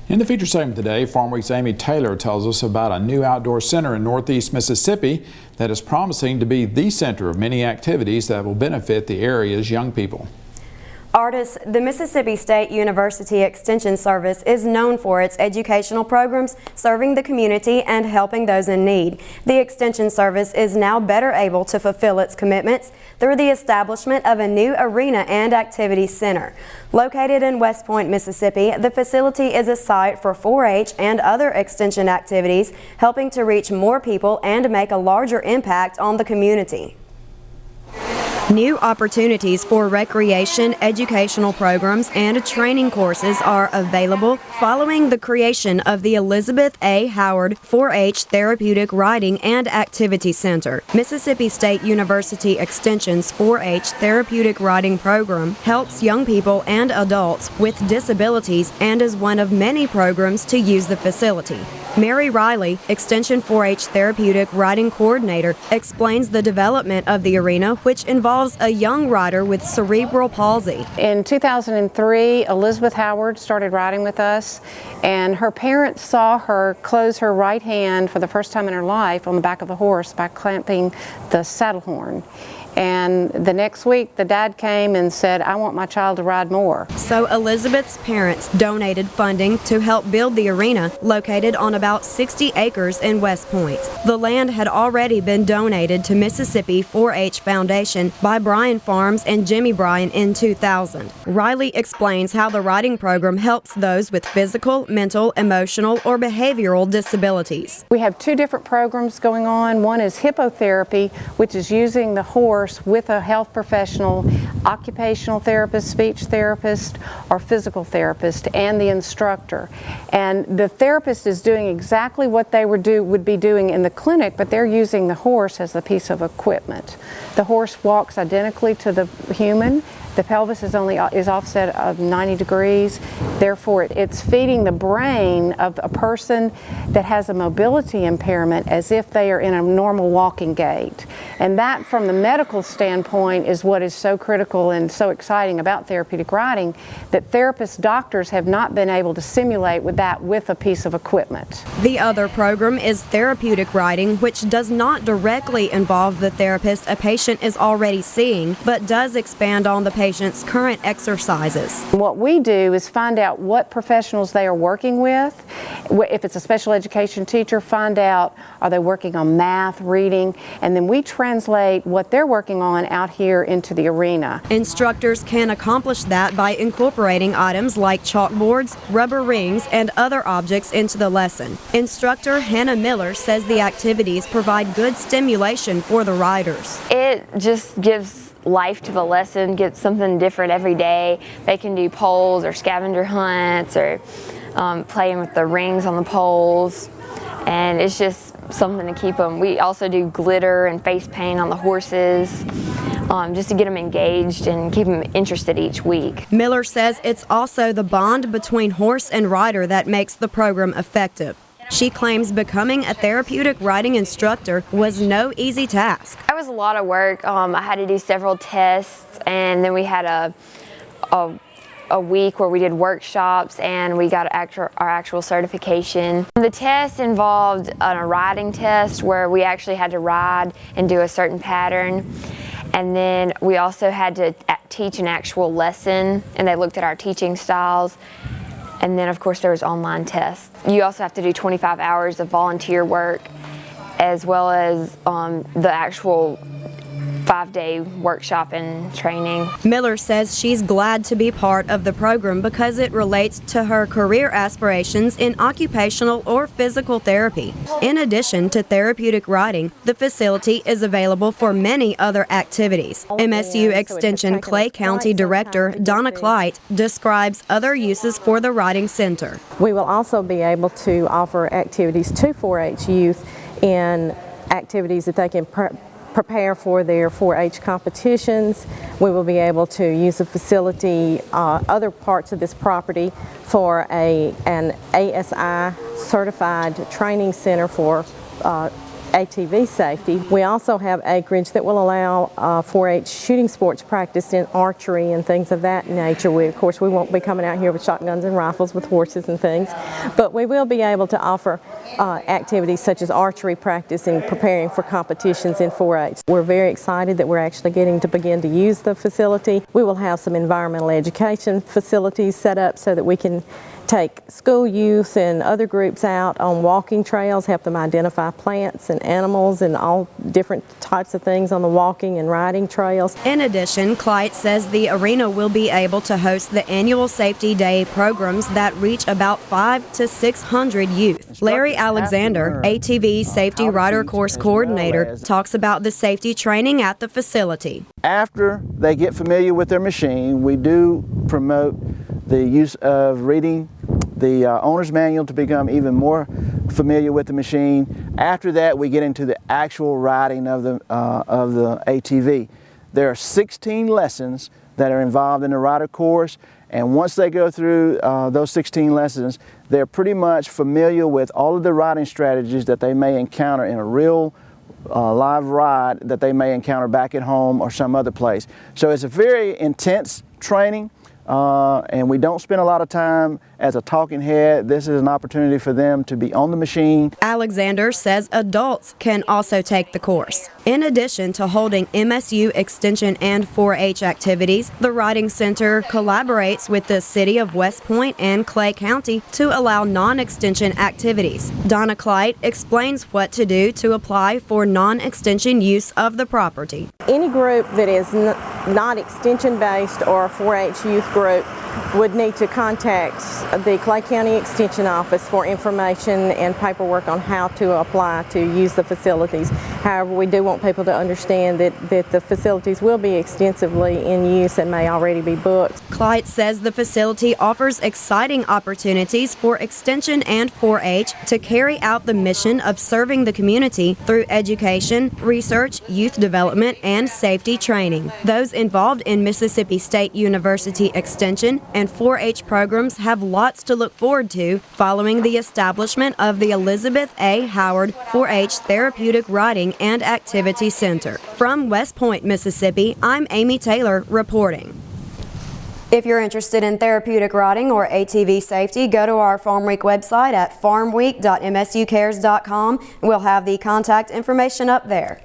In the feature segment today, Farmweek's Amy Taylor tells us about a new outdoor center in Northeast Mississippi that is promising to be the center of many activities that will benefit the area's young people. Artists, the Mississippi State University Extension Service is known for its educational programs, serving the community and helping those in need. The Extension Service is now better able to fulfill its commitments through the establishment of a new arena and activity center. Located in West Point, Mississippi, the facility is a site for 4-H and other extension activities, helping to reach more people and make a larger impact on the community. New opportunities for recreation, educational programs, and training courses are available following the creation of the Elizabeth A. Howard 4-H Therapeutic Riding and Activity Center. Mississippi State University Extension's 4-H Therapeutic Riding program helps young people and adults with disabilities and is one of many programs to use the facility. Mary Riley, Extension 4-H Therapeutic Riding Coordinator, explains the development of the arena, which involves a young rider with cerebral palsy. In 2003, Elizabeth Howard started riding with us, and her parents saw her close her right hand for the first time in her life on the back of a horse by clamping the saddle horn. And the next week, the dad came and said, "I want my child to ride more." So Elizabeth's parents donated funding to help build the arena, located on about 60 acres in West Point. The land had already been donated to Mississippi 4-H Foundation by Bryan Farms and Jimmy Bryan in 2000. Riley explains how the riding program helps those with physical, mental, emotional, or behavioral disabilities. We have two different programs going on. One is hippotherapy, which is using the horse with a health professional, occupational therapist, speech therapist, or physical therapist, and the instructor. And the therapist is doing exactly what they would be doing in the clinic, but they're using the horse as a piece of equipment. The horse walks identically to the human. The pelvis is offset of 90 degrees. Therefore, it's feeding the brain of a person that has a mobility impairment as if they are in a normal walking gait. And that, from the medical standpoint, is what is so critical and so exciting about therapeutic riding, that therapists, doctors have not been able to simulate with that with a piece of equipment. The other program is therapeutic riding, which does not directly involve the therapist a patient is already seeing, but does expand on the patient's current exercises. What we do is find out what professionals they are working with. If it's a special education teacher, find out, are they working on math, reading, and then we translate what they're working on out here into the arena. Instructors can accomplish that by incorporating items like chalkboards, rubber rings, and other objects into the lesson. Instructor Hannah Miller says the activities provide good stimulation for the riders. It just gives life to the lesson, get something different every day. They can do poles or scavenger hunts or playing with the rings on the poles, and it's just something to keep them. We also do glitter and face paint on the horses, just to get them engaged and keep them interested each week. Miller says it's also the bond between horse and rider that makes the program effective. She claims becoming a therapeutic riding instructor was no easy task. It was a lot of work. I had to do several tests, and then we had a week where we did workshops and we got our actual certification. The test involved a riding test where we actually had to ride and do a certain pattern. And then we also had to teach an actual lesson, and they looked at our teaching styles. And then, of course, there was online tests. You also have to do 25 hours of volunteer work, as well as the actual 5-day workshop and training. Miller says she's glad to be part of the program because it relates to her career aspirations in occupational or physical therapy. In addition to therapeutic riding, the facility is available for many other activities. MSU Extension Clay County Director Donna Clyte describes other uses for the riding center. We will also be able to offer activities to 4-H youth in activities that they can prepare for their 4-H competitions. We will be able to use the facility, other parts of this property, for an ASI certified training center for ATV safety. We also have acreage that will allow 4-H shooting sports practice in archery and things of that nature. Of course, we won't be coming out here with shotguns and rifles with horses and things, but we will be able to offer activities such as archery practice and preparing for competitions in 4-H. We're very excited that we're actually getting to begin to use the facility. We will have some environmental education facilities set up so that we can take school youth and other groups out on walking trails, help them identify plants and animals and all different types of things on the walking and riding trails. In addition, Clyde says the arena will be able to host the annual Safety Day programs that reach about 500 to 600 youth. Larry Alexander, ATV Safety Rider Course Coordinator, talks about the safety training at the facility. After they get familiar with their machine, we do promote the use of reading the owner's manual to become even more familiar with the machine. After that, we get into the actual riding of the ATV. There are 16 lessons that are involved in the rider course, and once they go through those 16 lessons, they're pretty much familiar with all of the riding strategies that they may encounter in a real live ride that they may encounter back at home or some other place. So it's a very intense training. And we don't spend a lot of time as a talking head. This is an opportunity for them to be on the machine. Alexander says adults can also take the course. In addition to holding MSU Extension and 4-H activities, the Riding Center collaborates with the City of West Point and Clay County to allow non-extension activities. Donna Clyde explains what to do to apply for non-extension use of the property. Any group that is not extension-based or a 4-H youth group would need to contact the Clay County Extension Office for information and paperwork on how to apply to use the facilities. However, we do want people to understand that the facilities will be extensively in use and may already be booked. Clyde says the facility offers exciting opportunities for Extension and 4-H to carry out the mission of serving the community through education, research, youth development, and safety training. Those involved in Mississippi State University Extension and 4-H programs have lots to look forward to following the establishment of the Elizabeth A. Howard 4-H Therapeutic Riding and Activity Center. From West Point, Mississippi, I'm Amy Taylor reporting. If you're interested in therapeutic riding or ATV safety, go to our Farm Week website at farmweek.msucares.com. We'll have the contact information up there.